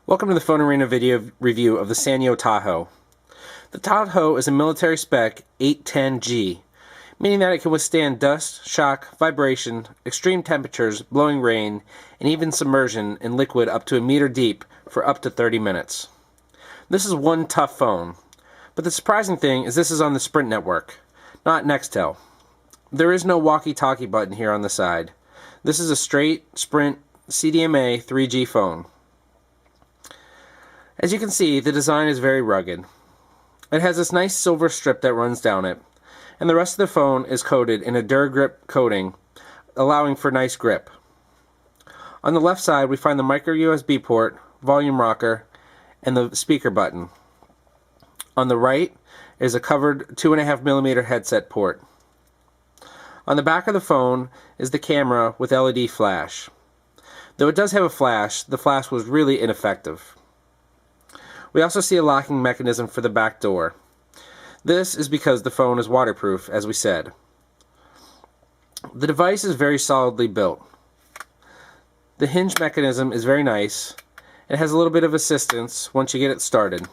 Welcome to the PhoneArena video review of the Sanyo Taho. The Taho is a military spec 810G, meaning that it can withstand dust, shock, vibration, extreme temperatures, blowing rain, and even submersion in liquid up to a meter deep for up to 30 minutes. This is one tough phone, but the surprising thing is this is on the Sprint network, not Nextel. There is no walkie-talkie button here on the side. This is a straight Sprint CDMA 3G phone. As you can see, the design is very rugged. It has this nice silver strip that runs down it, and the rest of the phone is coated in a Durgrip coating, allowing for nice grip. On the left side, we find the micro USB port, volume rocker, and the speaker button. On the right is a covered 2.5mm headset port. On the back of the phone is the camera with LED flash. Though it does have a flash, the flash was really ineffective. We also see a locking mechanism for the back door. This is because the phone is waterproof, as we said. The device is very solidly built. The hinge mechanism is very nice. It has a little bit of assistance once you get it started,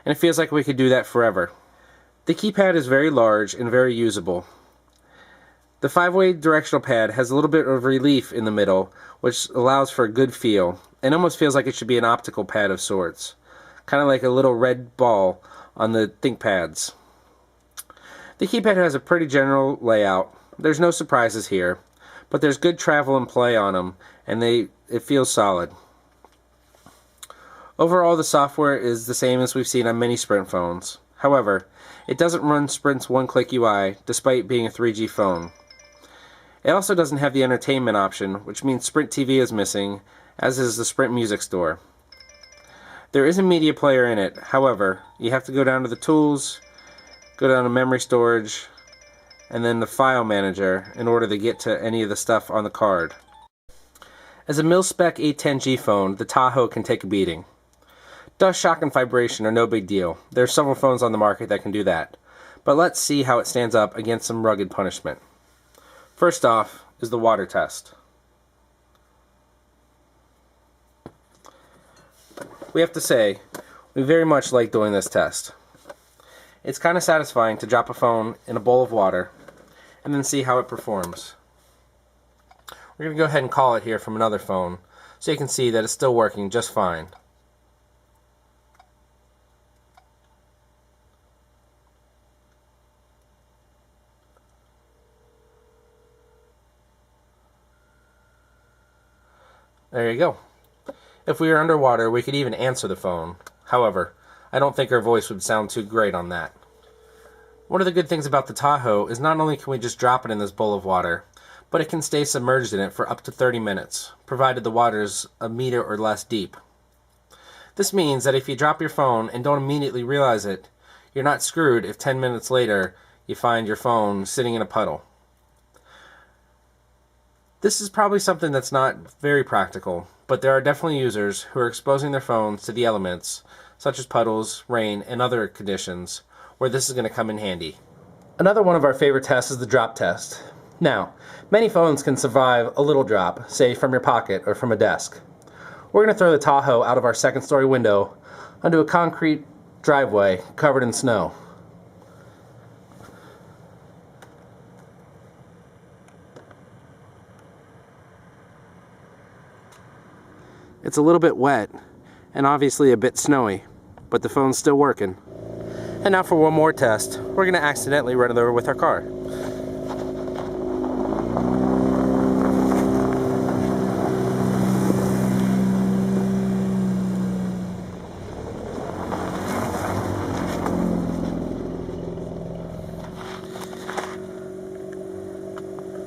and it feels like we could do that forever. The keypad is very large and very usable. The 5-way directional pad has a little bit of relief in the middle, which allows for a good feel, and almost feels like it should be an optical pad of sorts. Kind of like a little red ball on the ThinkPads. The keypad has a pretty general layout. There's no surprises here, but there's good travel and play on them, and it feels solid. Overall, the software is the same as we've seen on many Sprint phones. However, it doesn't run Sprint's one-click UI, despite being a 3G phone. It also doesn't have the entertainment option, which means Sprint TV is missing, as is the Sprint Music Store. There is a media player in it. However, you have to go down to the tools, go down to memory storage, and then the file manager in order to get to any of the stuff on the card. As a mil-spec 810G phone, the Taho can take a beating. Dust, shock, and vibration are no big deal. There are several phones on the market that can do that. But let's see how it stands up against some rugged punishment. First off is the water test. We have to say, we very much like doing this test. It's kind of satisfying to drop a phone in a bowl of water and then see how it performs. We're going to go ahead and call it here from another phone so you can see that it's still working just fine. There you go. If we were underwater, we could even answer the phone. However, I don't think our voice would sound too great on that. One of the good things about the Taho is not only can we just drop it in this bowl of water, but it can stay submerged in it for up to 30 minutes, provided the water is a meter or less deep. This means that if you drop your phone and don't immediately realize it, you're not screwed if 10 minutes later you find your phone sitting in a puddle. This is probably something that's not very practical, but there are definitely users who are exposing their phones to the elements, such as puddles, rain, and other conditions, where this is going to come in handy. Another one of our favorite tests is the drop test. Now, many phones can survive a little drop, say from your pocket or from a desk. We're going to throw the Taho out of our second-story window onto a concrete driveway covered in snow. It's a little bit wet, and obviously a bit snowy, but the phone's still working. And now for one more test, we're going to accidentally run it over with our car.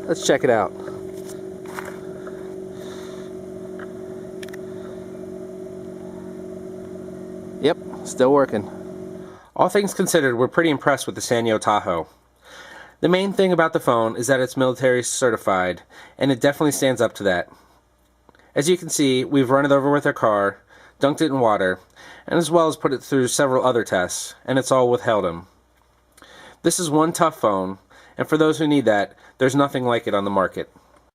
Let's check it out. Yep, still working. All things considered, we're pretty impressed with the Sanyo Taho. The main thing about the phone is that it's military certified, and it definitely stands up to that. As you can see, we've run it over with our car, dunked it in water, and as well as put it through several other tests, and it's all with helium. This is one tough phone, and for those who need that, there's nothing like it on the market.